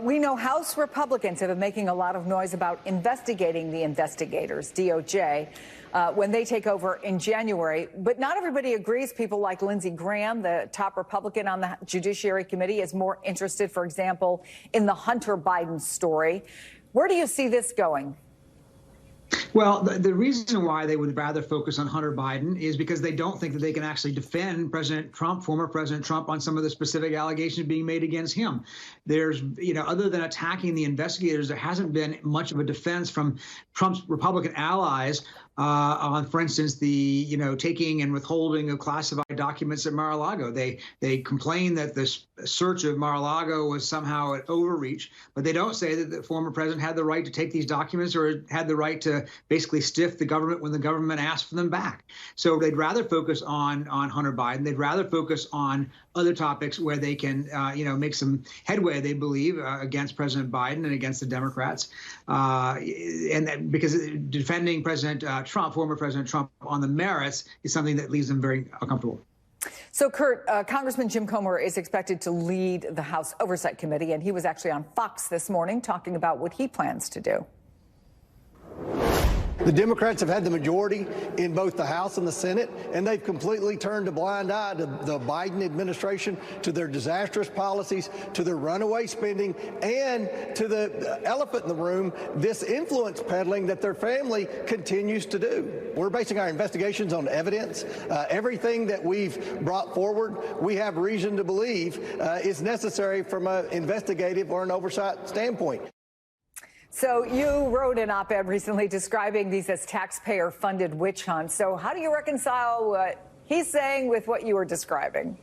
We know House Republicans have been making a lot of noise about investigating the investigators, DOJ, when they take over in January. But not everybody agrees. People like Lindsey Graham, the top Republican on the Judiciary Committee, is more interested, for example, in the Hunter Biden story. Where do you see this going? Well, the reason why they would rather focus on Hunter Biden is because they don't think that they can actually defend President Trump, former President Trump, on some of the specific allegations being made against him. There's, other than attacking the investigators, there hasn't been much of a defense from Trump's Republican allies on, for instance, the taking and withholding of classified documents at Mar-a-Lago. They complain that the search of Mar-a-Lago was somehow an overreach, but they don't say that the former president had the right to take these documents or had the right to basically stiff the government when the government asked for them back. So they'd rather focus on Hunter Biden. They'd rather focus on other topics where they can, make some headway, they believe, against President Biden and against the Democrats. Because defending President Trump, former President Trump, on the merits is something that leaves them very uncomfortable. So, Kurt, Congressman Jim Comer is expected to lead the House Oversight Committee, and he was actually on Fox this morning talking about what he plans to do. The Democrats have had the majority in both the House and the Senate, and they've completely turned a blind eye to the Biden administration, to their disastrous policies, to their runaway spending, and to the elephant in the room, this influence peddling that their family continues to do. We're basing our investigations on evidence. Everything that we've brought forward, we have reason to believe is necessary from an investigative or an oversight standpoint. So you wrote an op-ed recently describing these as taxpayer-funded witch hunts. So how do you reconcile what he's saying with what you were describing?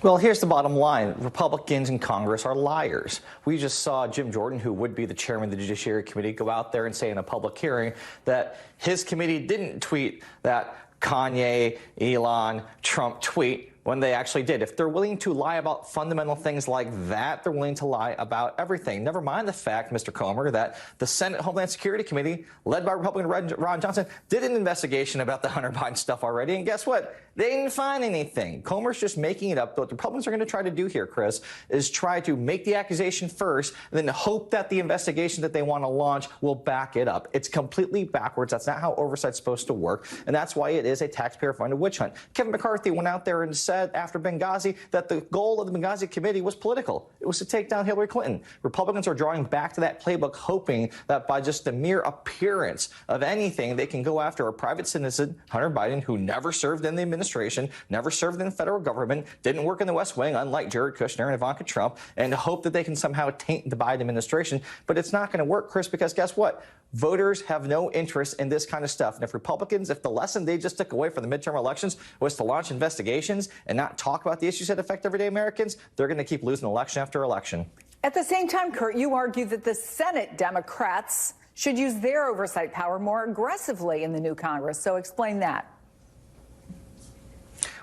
Well, here's the bottom line. Republicans in Congress are liars. We just saw Jim Jordan, who would be the chairman of the Judiciary Committee, go out there and say in a public hearing that his committee didn't tweet that Kanye, Elon, Trump tweet when they actually did. If they're willing to lie about fundamental things like that, they're willing to lie about everything. Never mind the fact, Mr. Comer, that the Senate Homeland Security Committee, led by Republican Ron Johnson, did an investigation about the Hunter Biden stuff already. And guess what? They didn't find anything. Comer's just making it up. What the Republicans are going to try to do here, Chris, is try to make the accusation first, and then hope that the investigation that they want to launch will back it up. It's completely backwards. That's not how oversight's supposed to work. And that's why it is a taxpayer-funded witch hunt. Kevin McCarthy went out there and said after Benghazi that the goal of the Benghazi committee was political. It was to take down Hillary Clinton. Republicans are drawing back to that playbook, hoping that by just the mere appearance of anything, they can go after a private citizen, Hunter Biden, who never served in the administration, never served in the federal government, didn't work in the West Wing, unlike Jared Kushner and Ivanka Trump, and hope that they can somehow taint the Biden administration. But it's not going to work, Chris, because guess what? Voters have no interest in this kind of stuff. And if Republicans, if the lesson they just took away from the midterm elections was to launch investigations and not talk about the issues that affect everyday Americans, they're going to keep losing election after election. At the same time, Kurt, you argue that the Senate Democrats should use their oversight power more aggressively in the new Congress. So explain that.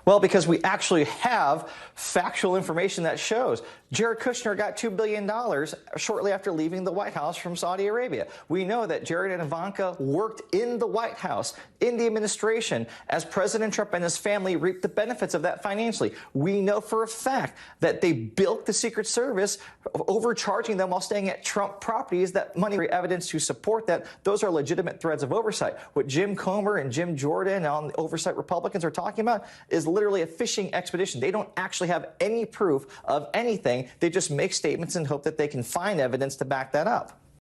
Well, because we actually have factual information that shows Jared Kushner got $2 billion shortly after leaving the White House from Saudi Arabia. We know that Jared and Ivanka worked in the White House, in the administration, as President Trump and his family reaped the benefits of that financially. We know for a fact that they bilked the Secret Service, overcharging them while staying at Trump properties. That money evidence to support that. Those are legitimate threads of oversight. What Jim Comer and Jim Jordan on the oversight Republicans are talking about is literally a fishing expedition. They don't actually have any proof of anything. They just make statements and hope that they can find evidence to back that up.